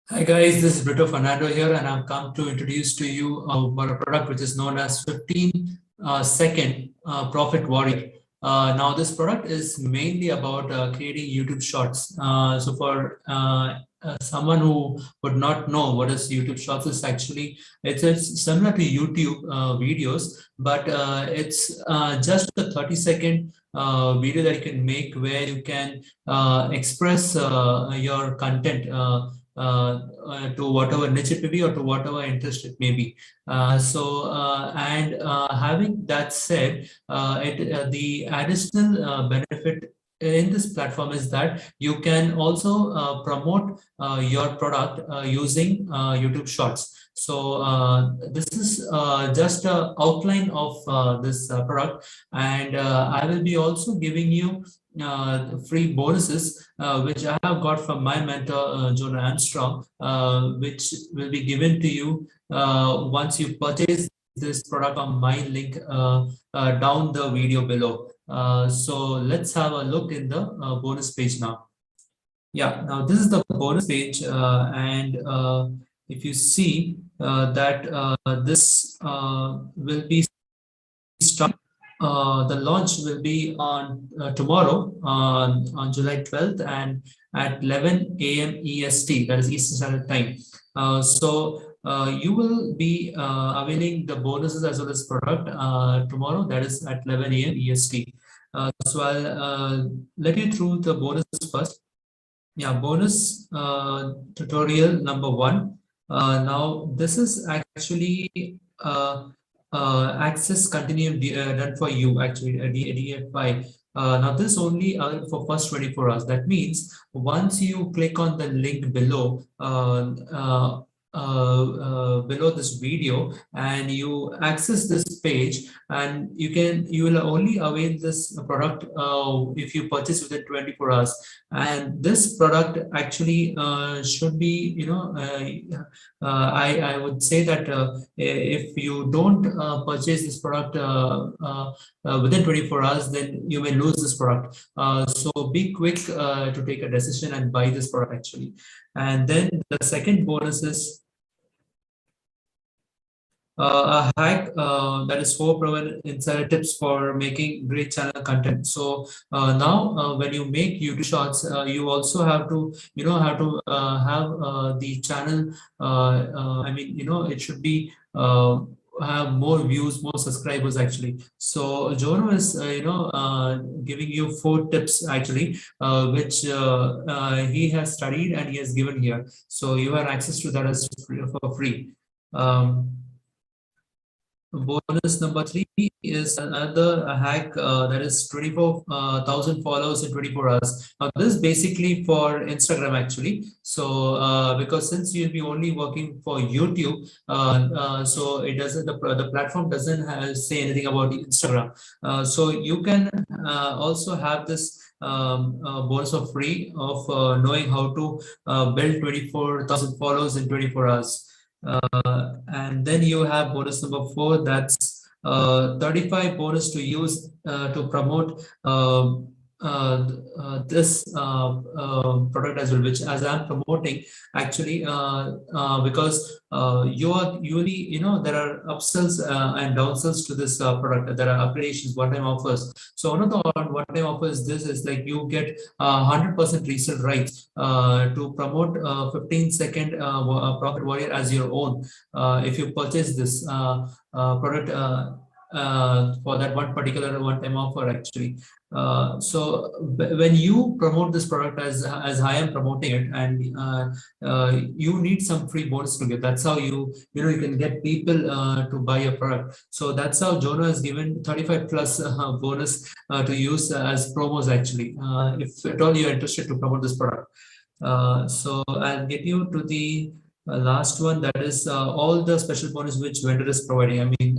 Hi guys, this is Brito Fernando here, and I've come to introduce to you about a product which is known as 15 second profit warrior. Now, this product is mainly about creating YouTube shorts. So, for someone who would not know what is YouTube shorts, is actually it's similar to YouTube videos, but it's just a 30-second video that you can make where you can express your content. To whatever niche it may be or to whatever interest it may be. Having that said, the additional benefit in this platform is that you can also promote your product using YouTube Shorts. So this is just an outline of this product, and I will be also giving you free bonuses which I have got from my mentor Jonah Armstrong, which will be given to you once you purchase this product on my link down the video below. So let's have a look in the bonus page now. Yeah, now this is the bonus page, and if you see that this will be start. The launch will be on tomorrow on July 12th and at 11 a.m. EST, that is Eastern Standard Time. You will be availing the bonuses as well as product tomorrow, that is at 11 a.m. EST. So I'll let you through the bonuses first. Yeah, bonus tutorial number one. Now this is actually access continuum done for you, actually a DFI. Now this only for first 24 hours. That means once you click on the link below below this video and you access this page, and you will only avail this product if you purchase within 24 hours. And this product actually should be, I would say that if you don't purchase this product within 24 hours, then you may lose this product. So be quick to take a decision and buy this product actually. And then the second bonus is a hack that is 4 proven insider tips for making great channel content. So now when you make YouTube shorts, you also have to have the channel. I mean, it should be have more views, more subscribers actually. So Jono is giving you 4 tips actually, which he has studied and he has given here. So you have access to that as for free. Um, Bonus number 3 is another hack that is 24,000 followers in 24 hours. Now, this is basically for Instagram actually. So, because since you'll be only working for YouTube, so it doesn't the platform doesn't say anything about Instagram. So you can also have this bonus of free of knowing how to build 24,000 followers in 24 hours. And then you have bonus number 4, that's 35 bonus to use to promote this product as well, which as I'm promoting actually, because you are usually, there are upsells and downsells to this product. There are upgradations, one-time offers. So one of the one-time offers, this is like you get 100% resale rights to promote 15-second profit warrior as your own if you purchase this product for that one particular one-time offer actually. So when you promote this product as I am promoting it, and you need some free bonus to get. That's how you can get people to buy your product. So that's how Jonah has given 35 plus bonus to use as promos actually, if at all you're interested to promote this product. So I'll get you to the last one, that is all the special bonus which vendor is providing. I mean,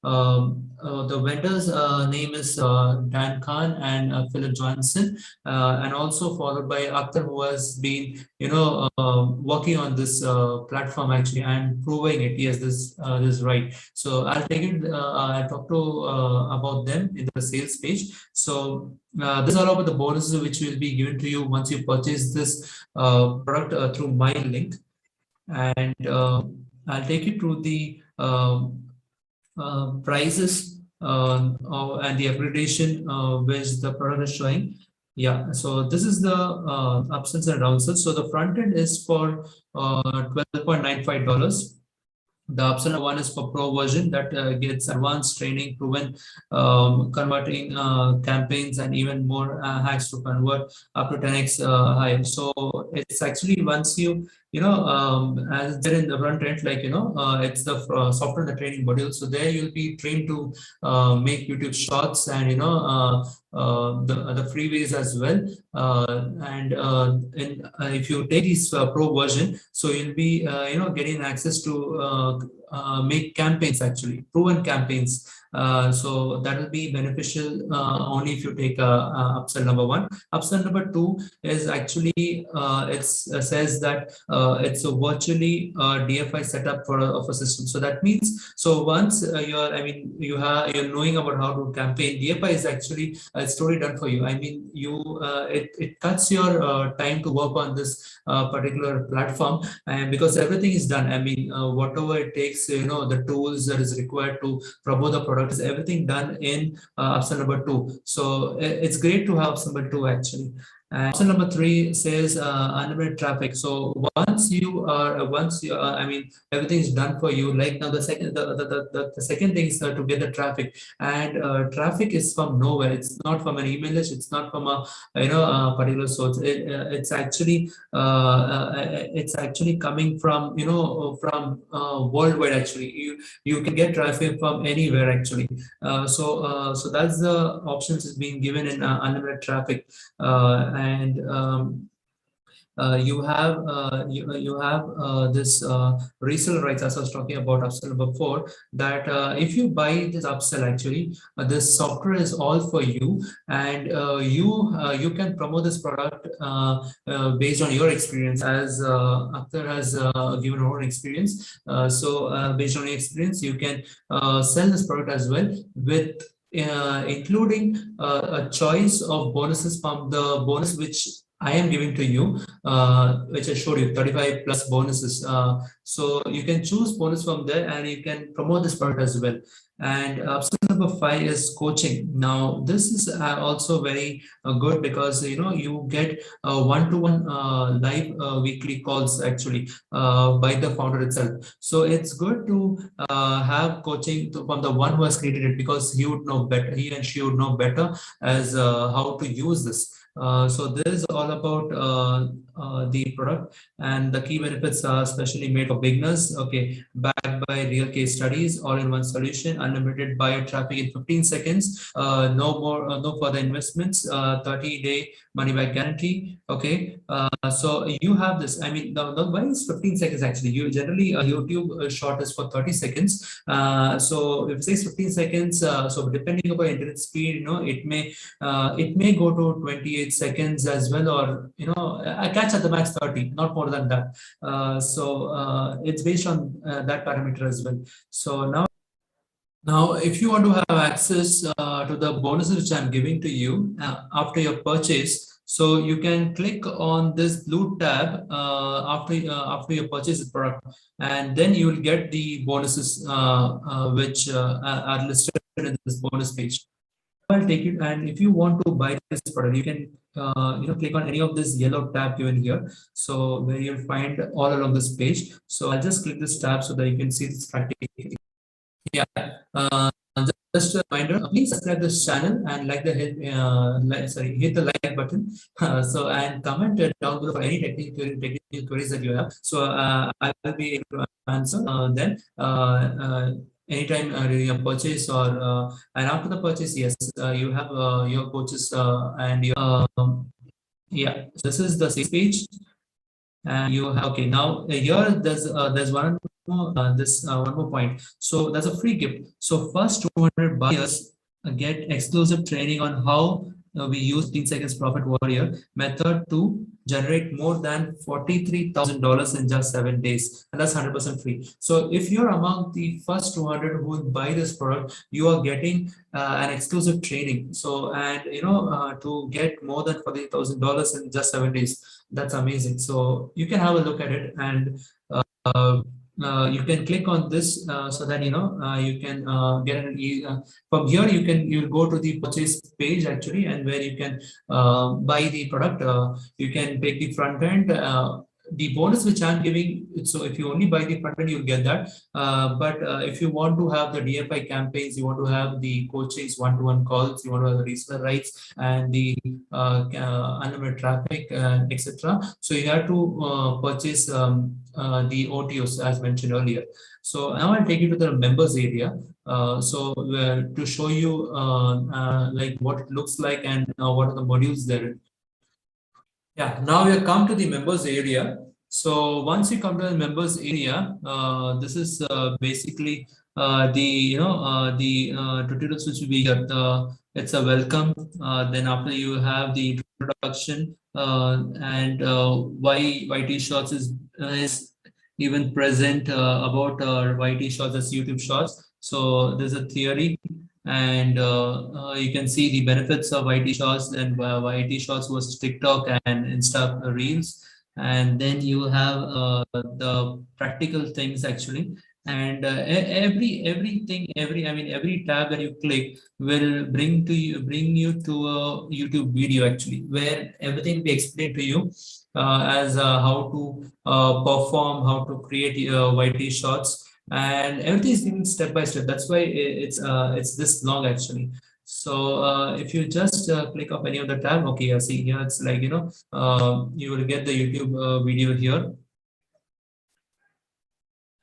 the vendor's name is Dan Khan and Philip Johnson, and also followed by Akhtar, who has been working on this platform actually and proving it. Yes, this is right. So I'll take it. I'll talk to about them in the sales page. So this is all about the bonuses which will be given to you once you purchase this product through my link. and I'll take you through the prices and the accreditation which the product is showing. Yeah, so this is the upsells and downsells. So the front end is for $12.95. The option one is for pro version that gets advanced training, proven converting campaigns, and even more hacks to convert up to 10x higher. So it's actually once as there in the front end, like it's the software the training module. So there you'll be trained to make YouTube shorts and the freeways as well. If you take this pro version, so you'll be getting access to make campaigns, actually proven campaigns. So that will be beneficial only if you take upsell number one. Upsell number two is actually it says that it's a virtually DFI setup for of a system. So that means, so once you're knowing about how to campaign, DFI is actually a story done for you. I mean, it cuts your time to work on this particular platform, and because everything is done. I mean, whatever it takes, the tools that is required to promote the product is everything done in option number two. So it's great to have option number two actually. And option number three says unlimited traffic. So I mean, everything is done for you. Like now, the second thing is to get the traffic, and traffic is from nowhere. It's not from an email list. It's not from a particular source. It's actually coming from worldwide. Actually, you can get traffic from anywhere actually. So that's the options is being given in unlimited traffic. And you have this resale rights, as I was talking about upsell before, that if you buy this upsell, actually this software is all for you, and you can promote this product based on your experience, as Akhtar has given her own experience. So based on your experience, you can sell this product as well, with including a choice of bonuses from the bonus which I am giving to you, which I showed you, 35 plus bonuses. So you can choose bonus from there, and you can promote this product as well. And option number 5 is coaching. Now this is also very good, because you get one-to-one live weekly calls actually by the founder itself. So it's good to have coaching from the one who has created it, because he would know better, he and she would know better as how to use this. So this is all about the product, and the key benefits are specially made for beginners. Okay, backed by real case studies, all-in-one solution, unlimited buyer traffic in 15 seconds, no further investments, 30-day money-back guarantee. Okay, so you have this. I mean, the why is 15 seconds actually? You generally YouTube short is for 30 seconds. So if it says 15 seconds, so depending upon internet speed, it may go to 28 seconds as well, or I catch at the max 30, not more than that. So it's based on that parameter as well. So now, if you want to have access to the bonuses which I'm giving to you after your purchase, so you can click on this blue tab after you purchase the product, and then you will get the bonuses which are listed in this bonus page. I'll take it, and if you want to buy this product, you can click on any of this yellow tab given here, so where you'll find all along this page. So I'll just click this tab so that you can see this practically. Yeah. Just a reminder, please subscribe this channel and hit the like button. So and comment down below for any technical queries that you have. So I will be able to answer them anytime during your purchase, or and after the purchase. Yes, you have your coaches and your yeah. So this is the sales page, and you have, okay, now here there's one more point. So there's a free gift. So first 200 buyers get exclusive training on how we use 15 seconds profit warrior method to generate more than $43,000 in just 7 days, and that's 100% free. So if you're among the first 200 who will buy this product, you are getting an exclusive training. So, and to get more than $40,000 in just 7 days, that's amazing. So you can have a look at it, and uh, you can click on this so that you can get an from here you'll go to the purchase page actually, and where you can buy the product. You can take the front end. The bonus which I'm giving, so if you only buy the front end, you'll get that. But if you want to have the DFI campaigns, you want to have the coachings, one-to-one calls, you want to have the reseller rights and the unlimited traffic, etc. So you have to purchase the OTOs as mentioned earlier. So now I'll take you to the members area. To show you like what it looks like and what are the modules there. Yeah, now we have come to the members area. So once you come to the members area, this is basically the tutorials which will be here. It's a welcome. Then after you have the introduction and why YT Shorts is even present about YT Shorts as YouTube Shorts. So there's a theory, and you can see the benefits of YT Shorts and YT Shorts versus TikTok and Insta Reels. And then you have the practical things actually, and every tab that you click will bring you to a YouTube video actually, where everything will be explained to you as how to perform, how to create YT Shorts, and everything is given step by step. That's why it's this long actually. So if you just click off any of the tab, okay, see here it's like you will get the YouTube video here,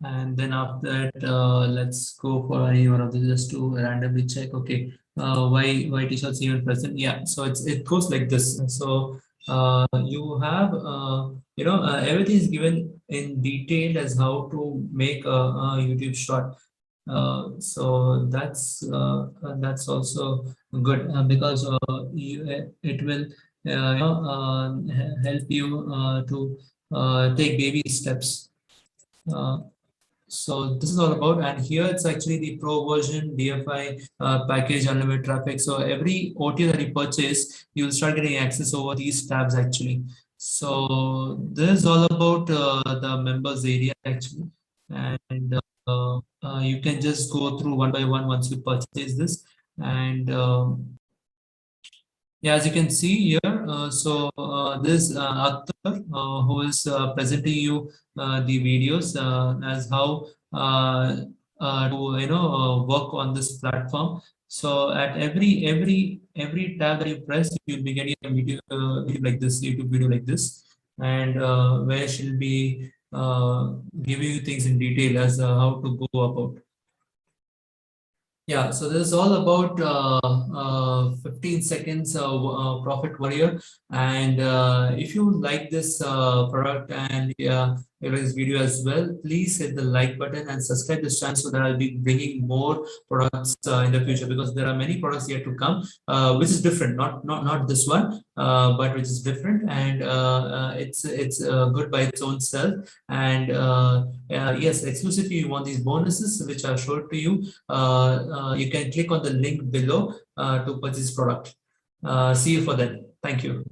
and then after that let's go for any one of these just to randomly check. Okay, why T-shirts even present? Yeah, so it goes like this. So you have everything is given in detail as how to make a YouTube short. So that's also good because it will help you to take baby steps. So this is all about, and here it's actually the pro version DFI package, unlimited traffic. So every OTA that you purchase, you'll start getting access over these tabs actually. So this is all about the members area actually, and you can just go through one by one once you purchase this. And yeah, as you can see here, this Akhtar who is presenting you the videos as how to work on this platform. So at every tab that you press, you'll be getting a video like this, YouTube video like this, and where she'll be giving you things in detail as how to go about. Yeah, so this is all about 15 seconds profit warrior. And if you like this product and this video as well, please hit the like button and subscribe this channel so that I'll be bringing more products in the future, because there are many products yet to come, which is different, not this one, but which is different, and it's good by its own self. And yes, exclusively you want these bonuses which I've showed to you. You can click on the link below to purchase product. See you for that. Thank you.